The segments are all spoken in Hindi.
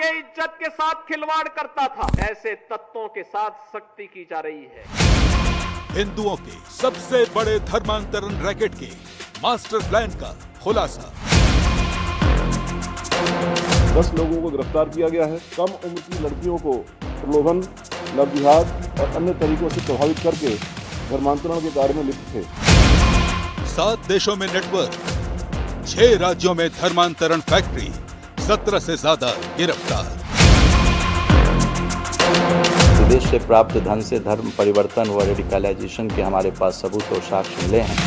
के इज्जत के साथ खिलवाड़ करता था, ऐसे तत्वों के साथ सख्ती की जा रही है। हिंदुओं के सबसे बड़े धर्मांतरण रैकेट के मास्टर प्लान का खुलासा। 10 लोगों को गिरफ्तार किया गया है। कम उम्र की लड़कियों को प्रलोभन, लव जिहाद और अन्य तरीकों से प्रभावित करके धर्मांतरण के कार्य में लिप्त थे। 7 देशों में नेटवर्क, 6 राज्यों में धर्मांतरण फैक्ट्री, 17 से ज्यादा गिरफ्तार। विदेश से प्राप्त धन से धर्म परिवर्तन व रेडिकलाइजेशन के हमारे पास सबूत और साक्ष्य मिले हैं।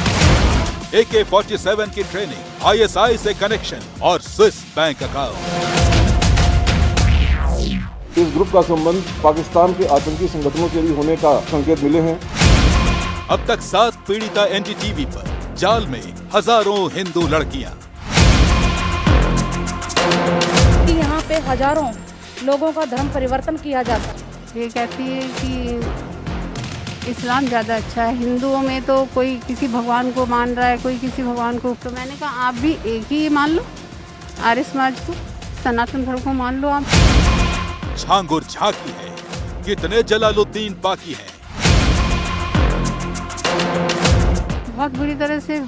AK-47 की ट्रेनिंग, ISI से कनेक्शन और स्विस बैंक अकाउंट। इस ग्रुप का संबंध पाकिस्तान के आतंकी संगठनों से भी होने का संकेत मिले हैं। अब तक 7 पीड़िता NDTV पर, जाल में हजारों हिंदू लड़कियां। यहाँ पे हजारों लोगों का धर्म परिवर्तन किया जाता है। ये कहती है कि इस्लाम ज़्यादा अच्छा है, हिंदुओं में तो कोई किसी भगवान को मान रहा है, कोई किसी भगवान को। तो मैंने कहा आप भी एक ही मान लो, आर्य समाज को, सनातन धर्म को मान लो आप। छांगुर झांकी है, कितने जलालुद्दीन बाकी हैं। बहुत बुरी तरह से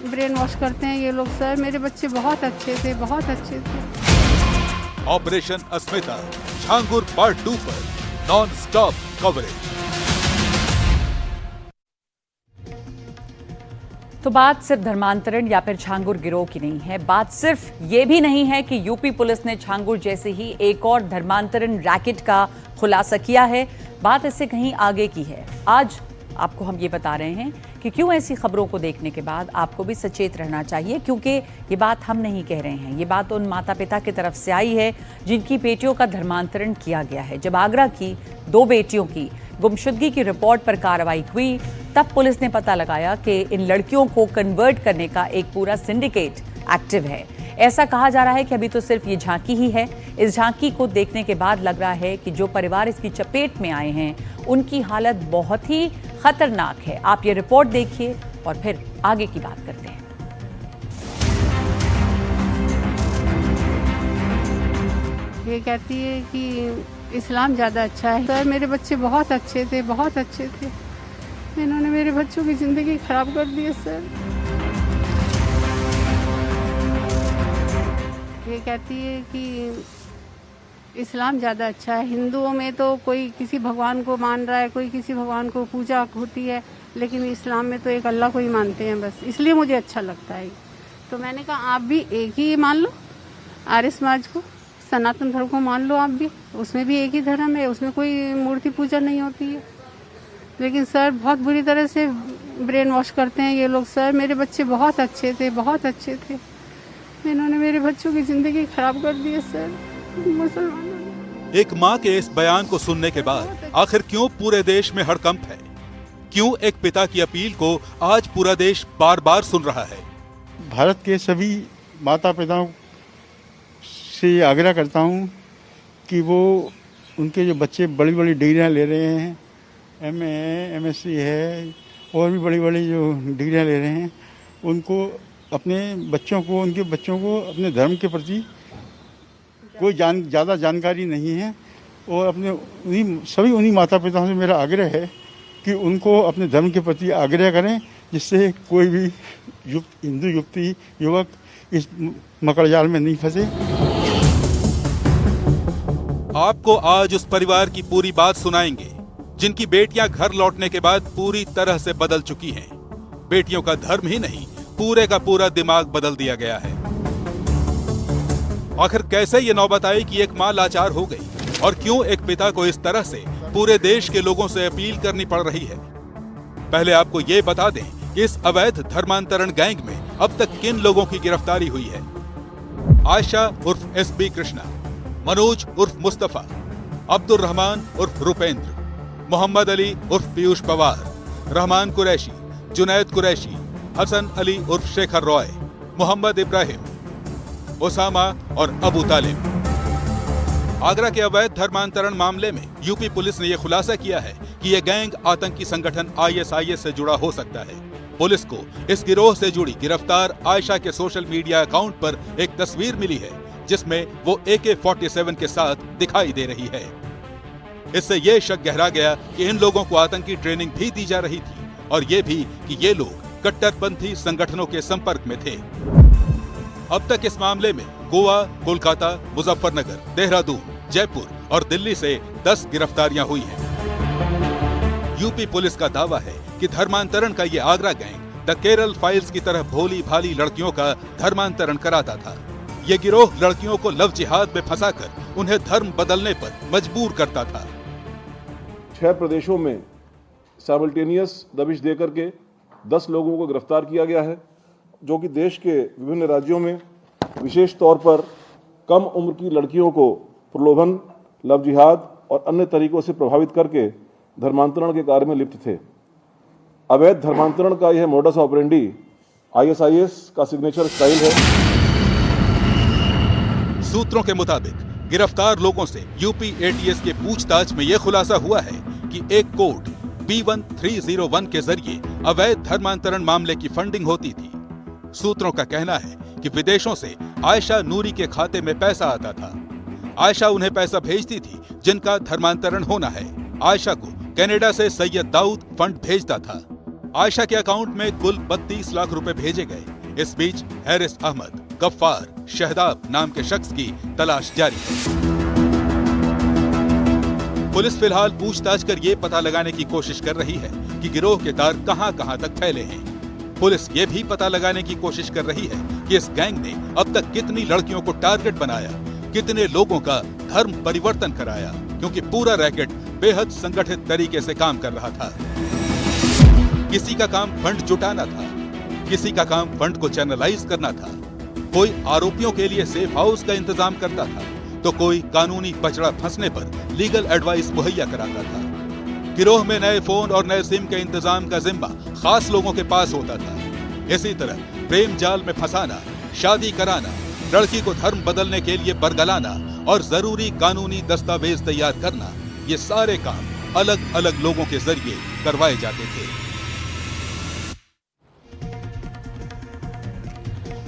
ब्रेन वॉश करते हैं ये लोग। सर मेरे बच्चे बहुत अच्छे थे, बहुत अच्छे थे। ऑपरेशन अस्मिता, छांगुर पार्ट 2 पर नॉन स्टॉप कवरेज। तो बात सिर्फ धर्मांतरण या फिर छांगुर गिरोह की नहीं है। बात सिर्फ ये भी नहीं है कि यूपी पुलिस ने छांगुर जैसे ही एक और धर्मांतरण रैकेट का खुलासा किया है। बात इससे कहीं आगे की है। आज आपको हम ये बता रहे हैं कि क्यों ऐसी खबरों को देखने के बाद आपको भी सचेत रहना चाहिए, क्योंकि ये बात हम नहीं कह रहे हैं। ये बात उन माता पिता की तरफ से आई है जिनकी बेटियों का धर्मांतरण किया गया है। जब आगरा की 2 बेटियों की गुमशुदगी की रिपोर्ट पर कार्रवाई हुई, तब पुलिस ने पता लगाया कि इन लड़कियों को कन्वर्ट करने का एक पूरा सिंडिकेट एक्टिव है। ऐसा कहा जा रहा है कि अभी तो सिर्फ ये झांकी ही है। इस झांकी को देखने के बाद लग रहा है कि जो परिवार इसकी चपेट में आए हैं उनकी हालत बहुत ही खतरनाक है। आप ये रिपोर्ट देखिए और फिर आगे की बात करते हैं। ये कहती है कि इस्लाम ज़्यादा अच्छा है। सर मेरे बच्चे बहुत अच्छे थे, बहुत अच्छे थे। इन्होंने मेरे बच्चों की ज़िंदगी खराब कर दी है सर। ये कहती है कि इस्लाम ज़्यादा अच्छा है, हिंदुओं में तो कोई किसी भगवान को मान रहा है, कोई किसी भगवान को पूजा होती है, लेकिन इस्लाम में तो एक अल्लाह को ही मानते हैं बस। इसलिए मुझे अच्छा लगता है। तो मैंने कहा आप भी एक ही मान लो, आर्य समाज को, सनातन धर्म को मान लो आप भी। उसमें भी एक ही धर्म है, उसमें कोई मूर्ति पूजा नहीं होती है। लेकिन सर बहुत बुरी तरह से ब्रेन वॉश करते हैं ये लोग। सर मेरे बच्चे बहुत अच्छे थे, बहुत अच्छे थे। इन्होंने मेरे बच्चों की ज़िंदगी खराब कर दी है सर। मुसलमानों। एक मां के इस बयान को सुनने के बाद आखिर क्यों पूरे देश में हड़कंप है? क्यों एक पिता की अपील को आज पूरा देश बार बार सुन रहा है? भारत के सभी माता पिताओं से आग्रह करता हूं कि वो उनके जो बच्चे बड़ी बड़ी डिग्रियां ले रहे हैं, MA है, MSc है, और भी बड़ी बड़ी जो डिग्रियां ले रहे हैं, उनको अपने बच्चों को, उनके बच्चों को अपने धर्म के प्रति कोई ज़्यादा जानकारी नहीं है। और अपने सभी उन्हीं माता पिताओं से मेरा आग्रह है कि उनको अपने धर्म के प्रति आग्रह करें, जिससे कोई भी हिंदू युवती युवक इस मकड़जाल में नहीं फंसे। आपको आज उस परिवार की पूरी बात सुनाएंगे जिनकी बेटियां घर लौटने के बाद पूरी तरह से बदल चुकी हैं। बेटियों का धर्म ही नहीं, पूरे का पूरा दिमाग बदल दिया गया है। आखिर कैसे ये नौबत आई कि एक मां लाचार हो गई, और क्यों एक पिता को इस तरह से पूरे देश के लोगों से अपील करनी पड़ रही है? पहले आपको ये बता दें कि इस अवैध धर्मांतरण गैंग में अब तक किन लोगों की गिरफ्तारी हुई है। आयशा उर्फ SB कृष्णा, मनोज उर्फ मुस्तफा, अब्दुल रहमान उर्फ रुपेंद्र, मोहम्मद अली उर्फ पीयूष पवार, रहमान कुरैशी, जुनैद कुरैशी, हसन अली उर्फ शेखर रॉय, मोहम्मद इब्राहिम, ओसामा और अबू तालिब। आगरा के अवैध धर्मांतरण मामले में यूपी पुलिस ने यह खुलासा किया है कि यह गैंग आतंकी संगठन ISIS से जुड़ा हो सकता है। पुलिस को इस गिरोह से जुड़ी गिरफ्तार आयशा के सोशल मीडिया अकाउंट पर एक तस्वीर मिली है जिसमें वो AK-47 के साथ दिखाई दे रही है। इससे ये शक गहरा गया कि इन लोगों को आतंकी ट्रेनिंग भी दी जा रही थी और ये भी कि ये लोग कट्टरपंथी संगठनों के संपर्क में थे। अब तक इस मामले में गोवा, कोलकाता, मुजफ्फरनगर, देहरादून, जयपुर और दिल्ली से 10 गिरफ्तारियां हुई हैं। यूपी पुलिस का दावा है कि धर्मांतरण का ये Agra gang the Kerala files की तरह भोली भाली लड़कियों का धर्मांतरण कराता था। ये गिरोह लड़कियों को लव जिहाद में फंसाकर उन्हें धर्म बदलने पर मजबूर करता था। 6 प्रदेशों में साइमल्टेनियस दबिश देकर के 10 लोगों को गिरफ्तार किया गया है, जो कि देश के विभिन्न राज्यों में विशेष तौर पर कम उम्र की लड़कियों को प्रलोभन, लव जिहाद और अन्य तरीकों से प्रभावित करके धर्मांतरण के कार्य में लिप्त थे। अवैध धर्मांतरण का यह मोडस ऑपरेंडी ISIS का सिग्नेचर स्टाइल है। सूत्रों के मुताबिक गिरफ्तार लोगों से यूपी ATS के पूछताछ में यह खुलासा हुआ है कि एक कोड B1301 के जरिए अवैध धर्मांतरण मामले की फंडिंग होती थी। सूत्रों का कहना है कि विदेशों से आयशा नूरी के खाते में पैसा आता था। आयशा उन्हें पैसा भेजती थी जिनका धर्मांतरण होना है। आयशा को कनाडा से सैयद दाऊद फंड भेजता था। आयशा के अकाउंट में कुल 32 लाख रुपए भेजे गए। इस बीच हैरिस अहमद, गफ्फार, शहदाब नाम के शख्स की तलाश जारी है। पुलिस फिलहाल पूछताछ कर ये पता लगाने की कोशिश कर रही है कि गिरोह के तार कहां-कहां तक फैले हैं। पुलिस ये भी पता लगाने की कोशिश कर रही है कि इस गैंग ने अब तक कितनी लड़कियों को टारगेट बनाया, कितने लोगों का धर्म परिवर्तन कराया, क्योंकि पूरा रैकेट बेहद संगठित तरीके से काम कर रहा था। किसी का काम फंड जुटाना था, किसी का काम फंड को चैनलाइज करना था, कोई आरोपियों के लिए सेफ हाउस का इंतजाम करता था, तो कोई कानूनी पचड़ा फंसने पर लीगल एडवाइस मुहैया कराता था। गिरोह में नए फोन और नए सिम के इंतजाम का जिम्मा खास लोगों के पास होता था। इसी तरह प्रेम जाल में फंसाना, शादी कराना, लड़की को धर्म बदलने के लिए बरगलाना और जरूरी कानूनी दस्तावेज तैयार करना, ये सारे काम अलग अलग लोगों के जरिए करवाए जाते थे।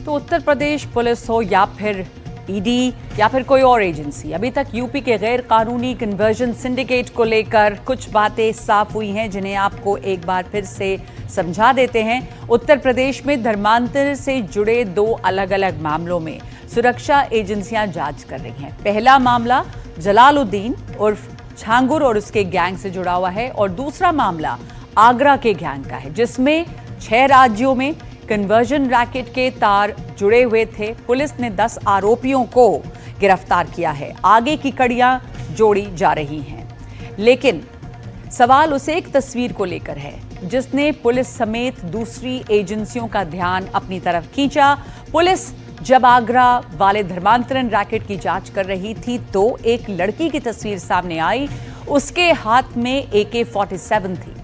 तो उत्तर प्रदेश पुलिस हो या फिर ईडी या फिर कोई और एजेंसी, अभी तक यूपी के गैर कानूनी कन्वर्जन सिंडिकेट को लेकर कुछ बातें साफ हुई हैं, जिन्हें आपको एक बार फिर से समझा देते हैं। उत्तर प्रदेश में धर्मांतर से जुड़े 2 अलग अलग मामलों में सुरक्षा एजेंसियां जांच कर रही हैं। पहला मामला जलालुद्दीन उर्फ छांगुर और उसके गैंग से जुड़ा हुआ है और दूसरा मामला आगरा के गैंग का है, जिसमें 6 राज्यों में कन्वर्जन रैकेट के तार जुड़े हुए थे। पुलिस ने 10 आरोपियों को गिरफ्तार किया है। आगे की कड़ियां जोड़ी जा रही हैं, लेकिन सवाल उस एक तस्वीर को लेकर है जिसने पुलिस समेत दूसरी एजेंसियों का ध्यान अपनी तरफ खींचा। पुलिस जब आगरा वाले धर्मांतरण रैकेट की जांच कर रही थी तो एक लड़की की तस्वीर सामने आई, उसके हाथ में AK-47 थी।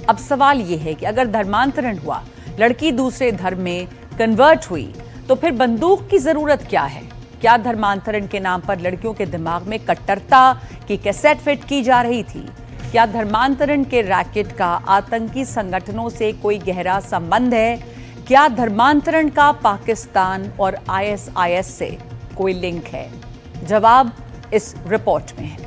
अब सवाल यह है कि अगर धर्मांतरण हुआ, लड़की दूसरे धर्म में कन्वर्ट हुई, तो फिर बंदूक की जरूरत क्या है? क्या धर्मांतरण के नाम पर लड़कियों के दिमाग में कट्टरता की कैसेट फिट की जा रही थी? क्या धर्मांतरण के रैकेट का आतंकी संगठनों से कोई गहरा संबंध है? क्या धर्मांतरण का पाकिस्तान और ISIS से कोई लिंक है? जवाब इस रिपोर्ट में है।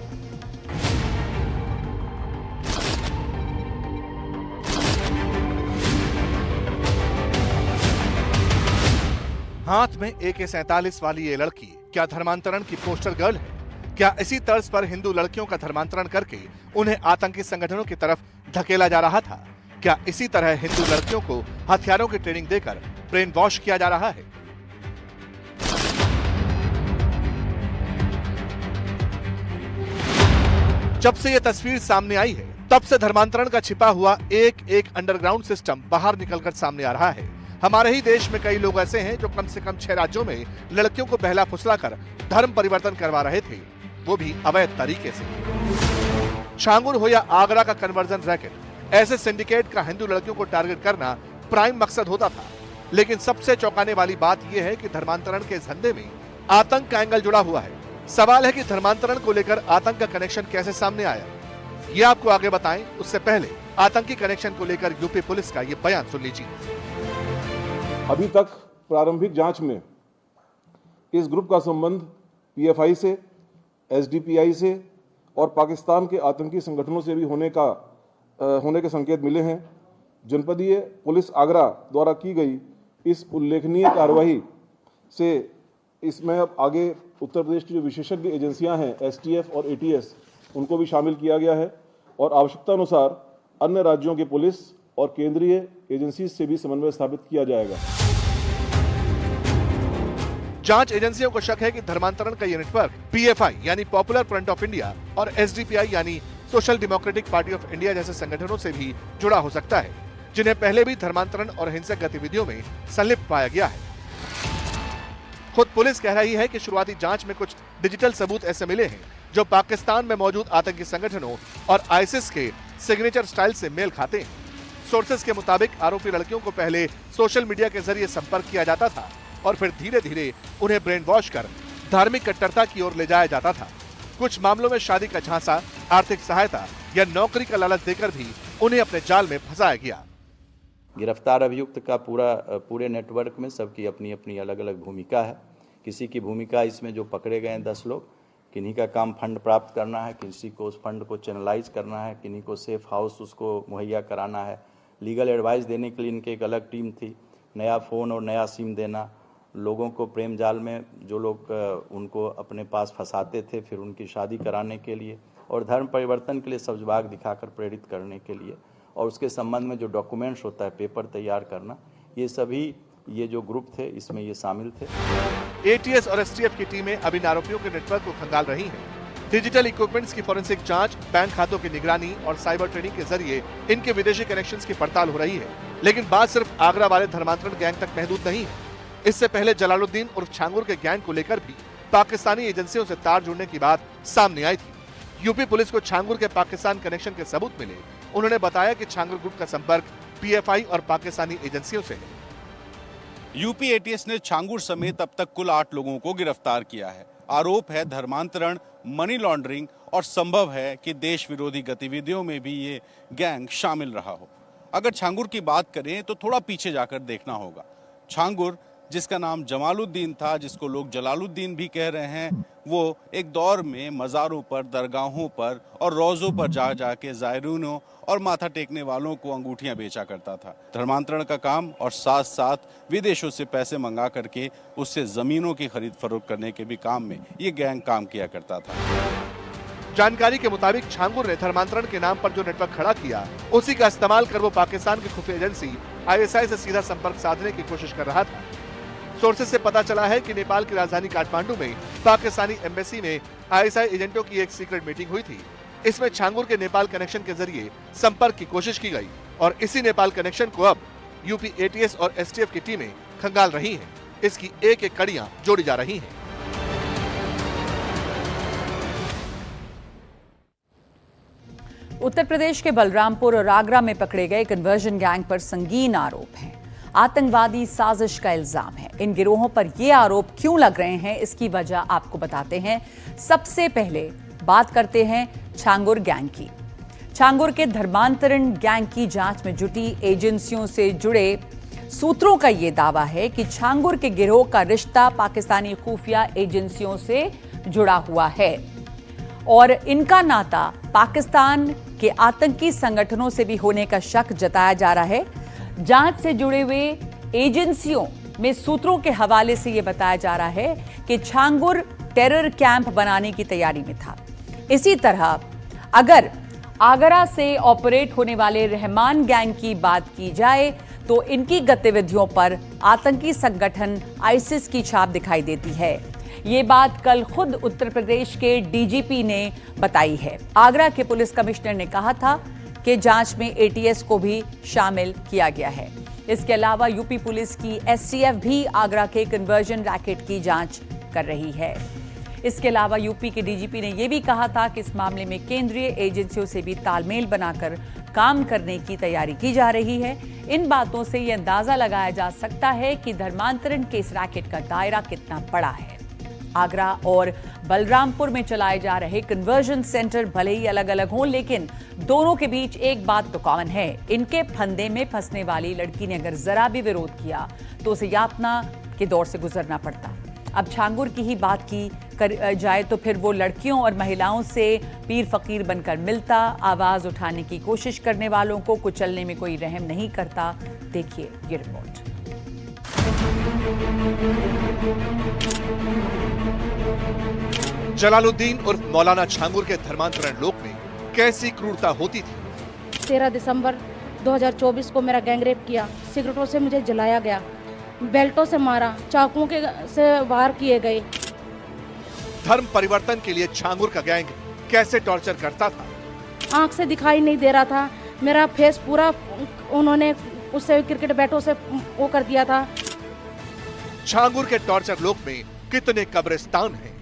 हाथ में AK-47 वाली ये लड़की क्या धर्मांतरण की पोस्टर गर्ल है? क्या इसी तर्ज पर हिंदू लड़कियों का धर्मांतरण करके उन्हें आतंकी संगठनों की तरफ धकेला जा रहा था? क्या इसी तरह हिंदू लड़कियों को हथियारों की ट्रेनिंग देकर ब्रेन वॉश किया जा रहा है? जब से यह तस्वीर सामने आई है, तब से धर्मांतरण का छिपा हुआ एक अंडरग्राउंड सिस्टम बाहर निकलकर सामने आ रहा है। हमारे ही देश में कई लोग ऐसे हैं जो कम से कम 6 राज्यों में लड़कियों को बहला फुसलाकर धर्म परिवर्तन करवा रहे थे, वो भी अवैध तरीके से। छांगुर हो या आगरा का कन्वर्जन रैकेट, ऐसे सिंडिकेट का हिंदू लड़कियों को टारगेट करना प्राइम मकसद होता था। लेकिन सबसे चौंकाने वाली बात यह है कि धर्मांतरण के इस धंधे में आतंक का एंगल जुड़ा हुआ है। सवाल है कि धर्मांतरण को लेकर आतंक का कनेक्शन कैसे सामने आया, ये आपको आगे बताएं। उससे पहले आतंकी कनेक्शन को लेकर यूपी पुलिस का ये बयान सुन लीजिए। अभी तक प्रारंभिक जांच में इस ग्रुप का संबंध PFI से, SDPI से और पाकिस्तान के आतंकी संगठनों से भी होने के संकेत मिले हैं। जनपदीय पुलिस आगरा द्वारा की गई इस उल्लेखनीय कार्रवाई से इसमें अब आगे उत्तर प्रदेश की जो विशेषज्ञ एजेंसियां हैं STF और ATS उनको भी शामिल किया गया है और आवश्यकता अनुसार अन्य राज्यों के पुलिस और केंद्रीय एजेंसी से भी समन्वय स्थापित किया जाएगा। जांच एजेंसियों को शक है कि धर्मांतरण का ये नेटवर्क PFI यानी पॉपुलर फ्रंट ऑफ इंडिया और SDPI यानी social democratic party of India जैसे संगठनों से भी जुड़ा हो सकता है, जिन्हें पहले भी धर्मांतरण और हिंसक गतिविधियों में संलिप्त पाया गया है। खुद पुलिस कह रही है कि शुरुआती जांच में कुछ डिजिटल सबूत ऐसे मिले हैं जो पाकिस्तान में मौजूद आतंकी संगठनों और आईसिस के सिग्नेचर स्टाइल से मेल खाते हैं। सोर्सेस के मुताबिक आरोपी लड़कियों को पहले सोशल मीडिया के जरिए संपर्क किया जाता था और फिर धीरे धीरे उन्हें ब्रेन वॉश कर धार्मिक कट्टरता की ओर ले जाया जाता था। कुछ मामलों में शादी का झांसा, आर्थिक सहायता या नौकरी का लालच देकर भी उन्हें अपने जाल में फंसाया गया। गिरफ्तार अभियुक्त का पूरे नेटवर्क में सबकी अपनी अपनी अलग अलग भूमिका है। किसी की भूमिका इसमें जो पकड़े गए 10 लोग, किन्हीं का काम फंड प्राप्त करना है, किसी को उस फंड को चैनलाइज करना है, किन्हीं को सेफ हाउस उसको मुहैया कराना है, लीगल एडवाइस देने के लिए इनकी एक अलग टीम थी, नया फ़ोन और नया सिम देना, लोगों को प्रेम जाल में जो लोग उनको अपने पास फंसाते थे फिर उनकी शादी कराने के लिए और धर्म परिवर्तन के लिए सब्जबाग दिखाकर प्रेरित करने के लिए और उसके संबंध में जो डॉक्यूमेंट्स होता है पेपर तैयार करना, ये सभी ये जो ग्रुप थे इसमें ये शामिल थे। ATS और STF की टीमें अब इन आरोपियों के नेटवर्क को खंगाल रही हैं। डिजिटल इक्विपमेंट्स की फोरेंसिक जांच, बैंक खातों की निगरानी और साइबर ट्रेनिंग के जरिए इनके विदेशी कनेक्शंस की पड़ताल हो रही है। लेकिन बात सिर्फ आगरा वाले धर्मांतरण गैंग तक महदूद नहीं है। इससे पहले जलालुद्दीन और छांगुर के गैंग को लेकर भी पाकिस्तानी एजेंसियों से तार जुड़ने की बात सामने आई थी। यूपी पुलिस को छांगुर के पाकिस्तान कनेक्शन के सबूत मिले। उन्होंने बताया कि छांगुर ग्रुप का संपर्क PFI और पाकिस्तानी एजेंसियों से है। यूपी ATS ने छांगुर समेत अब तक कुल 8 लोगों को गिरफ्तार किया है। आरोप है धर्मांतरण, मनी लॉन्ड्रिंग और संभव है कि देश विरोधी गतिविधियों में भी ये गैंग शामिल रहा हो। अगर छांगुर की बात करें तो थोड़ा पीछे जाकर देखना होगा। छांगुर, जिसका नाम जमालुद्दीन था, जिसको लोग जलालुद्दीन भी कह रहे हैं, वो एक दौर में मज़ारों पर, दरगाहों पर और रोज़ों पर जा जाके ज़ायरीनों और माथा टेकने वालों को अंगूठियां बेचा करता था। धर्मांतरण का काम और साथ साथ विदेशों से पैसे मंगा करके उससे ज़मीनों की खरीद फरोख्त करने के भी काम में ये गैंग काम किया करता था। जानकारी के मुताबिक छांगुर ने धर्मांतरण के नाम पर जो नेटवर्क खड़ा किया, उसी का इस्तेमाल कर वो पाकिस्तान की खुफिया एजेंसी ISI से सीधा संपर्क साधने की कोशिश कर रहा था। सोर्सेस से पता चला है कि नेपाल की राजधानी काठमांडू में पाकिस्तानी एम्बेसी में ISI एजेंटों की एक सीक्रेट मीटिंग हुई थी। इसमें छांगुर के नेपाल कनेक्शन के जरिए संपर्क की कोशिश की गई और इसी नेपाल कनेक्शन को अब यूपी ATS और STF की टीमें खंगाल रही हैं। इसकी एक एक कड़ियां जोड़ी जा रही हैं। उत्तर प्रदेश के बलरामपुर और आगरा में पकड़े गए कन्वर्जन गैंग पर संगीन आरोप हैं। आतंकवादी साजिश का इल्जाम है। इन गिरोहों पर ये आरोप क्यों लग रहे हैं, इसकी वजह आपको बताते हैं। सबसे पहले बात करते हैं छांगुर गैंग की। छांगुर के धर्मांतरण गैंग की जांच में जुटी एजेंसियों से जुड़े सूत्रों का यह दावा है कि छांगुर के गिरोह का रिश्ता पाकिस्तानी खुफिया एजेंसियों से जुड़ा हुआ है और इनका नाता पाकिस्तान के आतंकी संगठनों से भी होने का शक जताया जा रहा है। जांच से जुड़े हुए एजेंसियों में सूत्रों के हवाले से यह बताया जा रहा है कि छांगुर टेरर कैंप बनाने की तैयारी में था। इसी तरह अगर आगरा से ऑपरेट होने वाले रहमान गैंग की बात की जाए तो इनकी गतिविधियों पर आतंकी संगठन आईसिस की छाप दिखाई देती है। ये बात कल खुद उत्तर प्रदेश के DGP ने बताई है। आगरा के पुलिस कमिश्नर ने कहा था कि जांच में ATS को भी शामिल किया गया है। इसके अलावा यूपी पुलिस की STF भी आगरा के कन्वर्जन रैकेट की जांच कर रही है। इसके अलावा यूपी के DGP ने यह भी कहा था कि इस मामले में केंद्रीय एजेंसियों से भी तालमेल बनाकर काम करने की तैयारी की जा रही है। इन बातों से यह अंदाजा लगाया जा सकता है कि धर्मांतरण के इस रैकेट का दायरा कितना बड़ा है। आगरा और बलरामपुर में चलाए जा रहे कन्वर्जन सेंटर भले ही अलग अलग हों, लेकिन दोनों के बीच एक बात तो कॉमन है। इनके फंदे में फंसने वाली लड़की ने अगर जरा भी विरोध किया तो उसे यातना के दौर से गुजरना पड़ता। अब छांगुर की ही बात की जाए तो फिर वो लड़कियों और महिलाओं से पीर फकीर बनकर मिलता, आवाज उठाने की कोशिश करने वालों को कुचलने में कोई रहम नहीं करता। देखिए ये रिपोर्ट। जलालुद्दीन उर्फ मौलाना छांगुर के धर्मांतरण लोक में कैसी क्रूरता होती थी। 13 दिसंबर 2024 को मेरा गैंगरेप किया, सिगरेटों से मुझे जलाया गया, बेल्टों से मारा, चाकुओं से वार किए गए। धर्म परिवर्तन के लिए छांगुर का गैंग कैसे टॉर्चर करता था। आंख से दिखाई नहीं दे रहा था, मेरा फेस पूरा उन्होंने उससे क्रिकेट बैटों से वो कर दिया था। छांगुर के टॉर्चर लोक में कितने कब्रिस्तान हैं?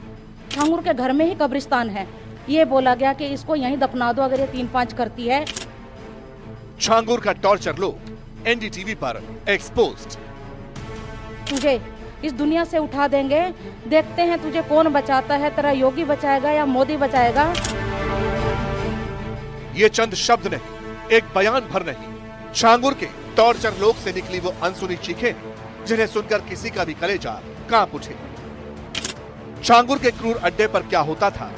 छांगुर के घर में ही कब्रिस्तान है। ये बोला गया कि इसको यहीं दफना दो अगर ये 3-5 करती है। छांगुर का टॉर्चर लोक एनडीटीवी पर एक्सपोज्ड। तुझे इस दुनिया से उठा देंगे, देखते हैं तुझे कौन बचाता है, तेरा योगी बचाएगा या मोदी बचाएगा। ये चंद शब्द नहीं, एक बयान भर नहीं, छांगुर के टॉर्चर लोक से निकली वो अनसुनी चीखें जिन्हें सुनकर किसी का भी कलेजा कांप उठे। छांगुर के क्रूर अड्डे पर क्या होता था,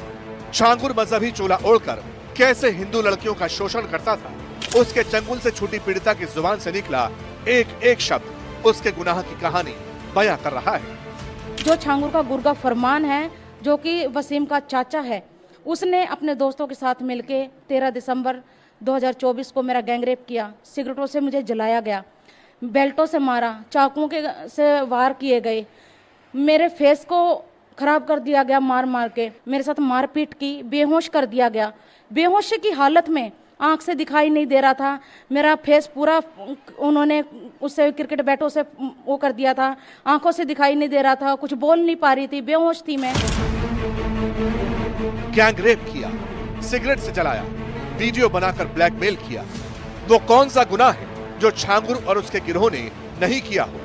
छांगुर मजहबी चोला ओढ़कर कैसे हिंदू लड़कियों का शोषण करता था, उसके चंगुल से छूटी पीड़िता की जुबान से निकला एक एक शब्द उसके गुनाह की कहानी बयां कर रहा है। जो छांगुर का गुरगा फरमान है, जो कि वसीम का चाचा है, उसने अपने दोस्तों के साथ मिलके 13 दिसंबर 2024 को मेरा गैंगरेप किया, सिगरेटों से मुझे जलाया गया, बेल्टों से मारा, चाकुओं से वार किए गए, मेरे फेस को खराब कर दिया गया, मार मार के मेरे साथ मारपीट की, बेहोश कर दिया गया। बेहोशी की हालत में आंख से दिखाई नहीं दे रहा था, मेरा फेस पूरा उन्होंने उससे क्रिकेट बैटों से वो कर दिया था, आंखों से दिखाई नहीं दे रहा था, कुछ बोल नहीं पा रही थी, बेहोश थी मैं। गैंगरेप किया, सिगरेट से जलाया, वीडियो बनाकर ब्लैकमेल किया, वो कौन सा गुनाह है जो छांगुर और उसके गिरोह ने नहीं किया हो।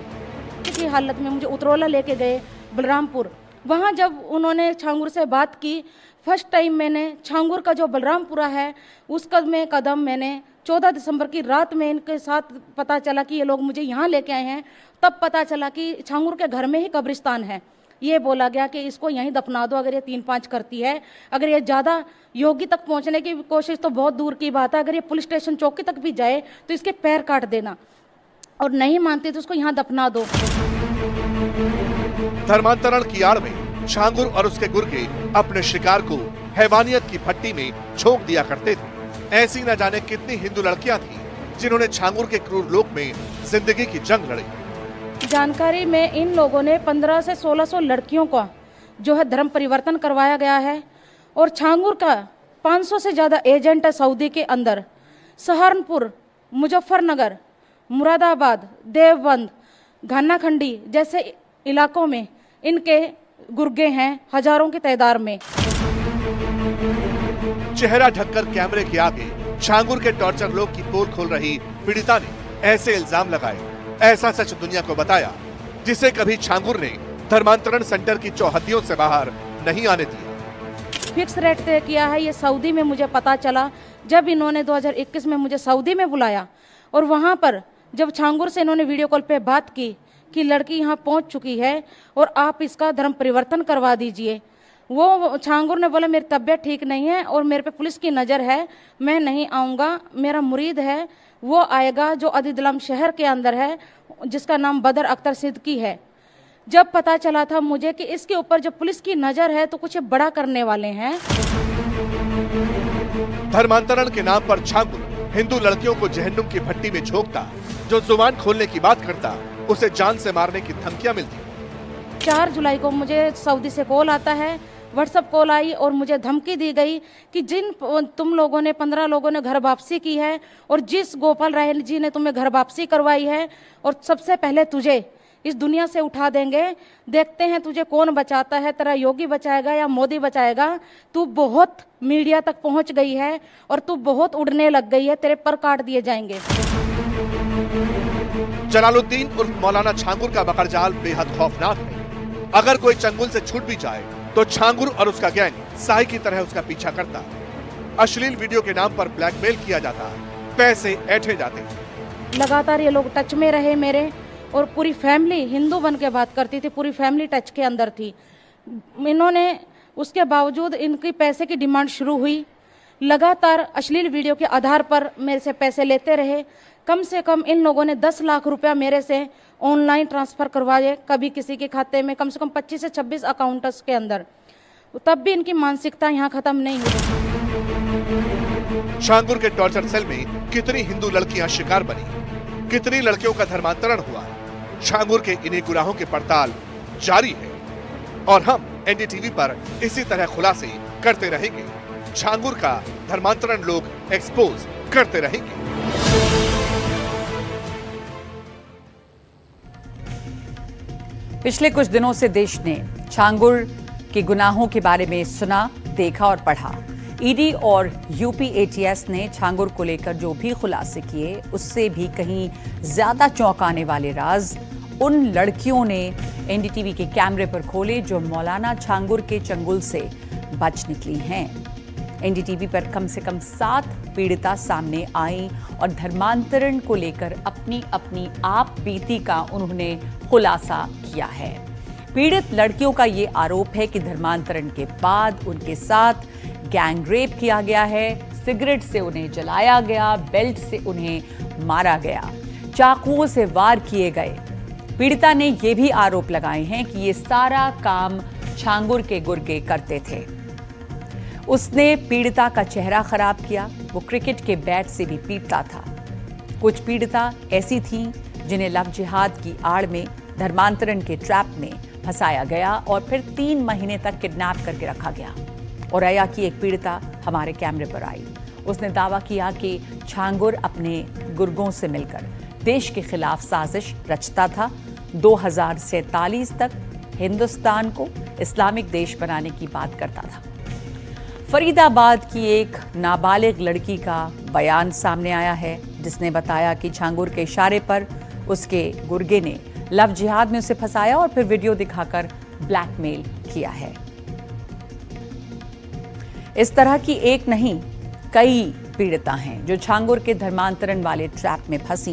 इसी हालत में मुझे उतरौला लेके गए बलरामपुर। वहाँ जब उन्होंने छांगुर से बात की, फर्स्ट टाइम मैंने छांगुर का जो बलरामपुरा है उसका में कदम मैंने 14 दिसंबर की रात में इनके साथ पता चला कि ये लोग मुझे यहाँ लेके आए हैं, तब पता चला कि छांगुर के घर में ही कब्रिस्तान है। ये बोला गया कि इसको यहीं दफना दो अगर ये 3-5 करती है, अगर ये ज़्यादा योगी तक पहुँचने की कोशिश तो बहुत दूर की बात है, अगर ये पुलिस स्टेशन चौकी तक भी जाए तो इसके पैर काट देना, और नहीं मानती तो उसको यहाँ दफना दो। धर्मांतरण की आड़ में छांगुर और उसके गुर्गे अपने शिकार को हैवानियत की भट्टी में झोंक दिया करते थे। ऐसी न जाने कितनी हिंदू लड़कियां थीं जिन्होंने छांगुर के क्रूर लोक में जिंदगी की जंग लड़ी। जानकारी में इन लोगों ने 1500 से 1600 लड़कियों का जो है धर्म परिवर्तन करवाया गया है, और छांगुर का 500 से ज्यादा एजेंट है सऊदी के अंदर। सहारनपुर, मुजफ्फरनगर, मुरादाबाद, देवबंद, घानाखंडी जैसे इलाकों में इनके गुर्गे हैं हजारों की तादाद में। चेहरा ढककर कैमरे के आगे छांगुर के टॉर्चर लोक की पोल खोल रही पीड़िता ने ऐसे इल्जाम लगाए, ऐसा सच दुनिया को बताया जिसे कभी छांगुर ने धर्मांतरण सेंटर की चौहद्दियों से बाहर नहीं आने दिया। फिक्स रेट तय किया है, ये सऊदी में मुझे पता चला जब इन्होंने 2021 में मुझे सऊदी में बुलाया, और वहाँ पर जब छांगुर से इन्होंने वीडियो कॉल पे बात की कि लड़की यहाँ पहुँच चुकी है और आप इसका धर्म परिवर्तन करवा दीजिए, वो छांगुर ने बोला मेरी तबीयत ठीक नहीं है और मेरे पे पुलिस की नज़र है, मैं नहीं आऊँगा, मेरा मुरीद है वो आएगा जो अदीदलम शहर के अंदर है, जिसका नाम बदर अख्तर सिद्दकी है। जब पता चला था मुझे कि इसके ऊपर जब पुलिस की नज़र है तो कुछ बड़ा करने वाले हैं। धर्मांतरण के नाम पर छांगुर हिंदू लड़कियों को जहन्नुम की भट्टी में झोंकता, जो जुबान खोलने की बात करता उसे जान से मारने की धमकियां मिलती। 4 जुलाई को मुझे सऊदी से कॉल आता है, व्हाट्सएप कॉल आई और मुझे धमकी दी गई कि जिन तुम लोगों ने 15 लोगों ने घर वापसी की है और जिस गोपाल राय जी ने तुम्हें घर वापसी करवाई है, और सबसे पहले तुझे इस दुनिया से उठा देंगे, देखते हैं तुझे कौन बचाता है, तेरा योगी बचाएगा या मोदी बचाएगा। तू बहुत मीडिया तक पहुंच गई है और तू बहुत उड़ने लग गई है, तेरे पर काट दिए जाएंगे। जलालुद्दीन उर्फ मौलाना छांगुर का बकरजाल बेहद खौफनाक है। अगर कोई चंगुल से छूट भी जाए तो छांगुर और उसका गैंग साई की तरह उसका पीछा करता। अश्लील वीडियो के नाम पर ब्लैकमेल किया जाता, पैसे ऐंठे जाते। लगातार ये लोग टच में रहे मेरे, और पूरी फैमिली हिंदू बन के बात करती थी, पूरी फैमिली टच के अंदर थी। इन्होंने उसके बावजूद इनकी पैसे की डिमांड शुरू हुई। लगातार अश्लील वीडियो के आधार पर मेरे से पैसे लेते रहे। कम से कम इन लोगों ने 10 लाख रुपया मेरे से ऑनलाइन ट्रांसफ़र करवाए, कभी किसी के खाते में, कम से कम 25 से 26 अकाउंट्स के अंदर। तब भी इनकी मानसिकता यहाँ खत्म नहीं हुई। छांगुर के टॉर्चर सेल में कितनी हिंदू लड़कियां शिकार बनी, कितनी लड़कियों का धर्मांतरण हुआ, छांगुर के इन्हीं गुनाहों की पड़ताल जारी है और हम एनडीटीवी पर इसी तरह खुलासे करते रहेंगे। छांगुर का धर्मांतरण लोग एक्सपोज करते रहेंगे। पिछले कुछ दिनों से देश ने छांगुर के गुनाहों के बारे में सुना, देखा और पढ़ा। ईडी और यूपी एटीएस ने छांगुर को लेकर जो भी खुलासे किए, उससे भी कहीं ज्यादा चौंकाने वाले राज उन लड़कियों ने एनडीटीवी के कैमरे पर खोले जो मौलाना छांगुर के चंगुल से बच निकली हैं। एनडीटीवी पर कम से कम 7 पीड़िता सामने आई और धर्मांतरण को लेकर अपनी अपनी आप बीती का उन्होंने खुलासा किया है। पीड़ित लड़कियों का ये आरोप है कि धर्मांतरण के बाद उनके साथ गैंग रेप किया गया है, सिगरेट से उन्हें जलाया गया, बेल्ट से उन्हें मारा गया, चाकुओं से वार किए गए। पीड़िता ने ये भी आरोप लगाए हैं कि ये सारा काम छांगुर के गुर्गे करते थे। उसने पीड़िता का चेहरा खराब किया, वो क्रिकेट के बैट से भी पीटता था। कुछ पीड़िता ऐसी थीं जिन्हें लव जिहाद की आड़ में धर्मांतरण के ट्रैप में फंसाया गया और फिर 3 महीने तक किडनैप करके रखा गया। औरैया की एक पीड़िता हमारे कैमरे पर आई। उसने दावा किया कि छांगुर अपने गुर्गों से मिलकर देश के खिलाफ साजिश रचता था। 2047 तक हिंदुस्तान को इस्लामिक देश बनाने की बात करता था। फरीदाबाद की एक नाबालिग लड़की का बयान सामने आया है, जिसने बताया कि छांगुर के इशारे पर उसके गुर्गे ने लव जिहाद में उसे फंसाया और फिर वीडियो दिखाकर ब्लैकमेल किया है। इस तरह की एक नहीं, कई पीड़िता हैं जो छांगुर के धर्मांतरण वाले ट्रैप में फंसी।